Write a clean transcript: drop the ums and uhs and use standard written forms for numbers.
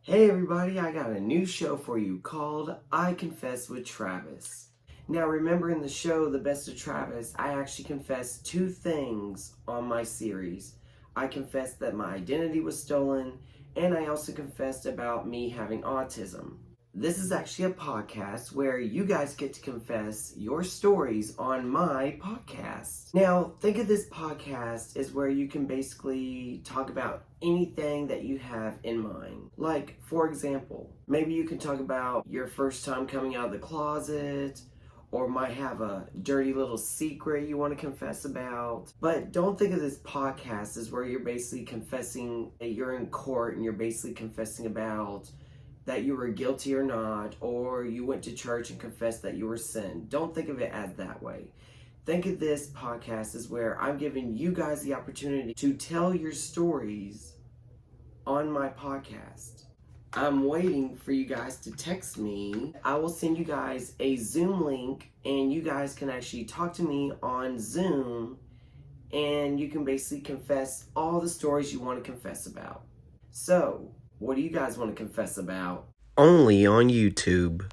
Hey everybody, I got a new show for you called I Confess with Travis. Now remember in the show The Best of Travis, I actually confessed two things on my series. I confessed that my identity was stolen, and I also confessed about me having autism. This is actually a podcast where you guys get to confess your stories on my podcast. Now, think of this podcast as where you can basically talk about anything that you have in mind. Like, for example, maybe you can talk about your first time coming out of the closet, or might have a dirty little secret you want to confess about. But don't think of this podcast as where you're basically confessing that you're in court and you're basically confessing about that you were guilty or not, or you went to church and confessed that you were sin. Don't think of it as that way. Think of this podcast as where I'm giving you guys the opportunity to tell your stories on my podcast. I'm waiting for you guys to text me. I will send you guys a Zoom link, and you guys can actually talk to me on Zoom, and you can basically confess all the stories you want to confess about. So, what do you guys want to confess about? Only on YouTube.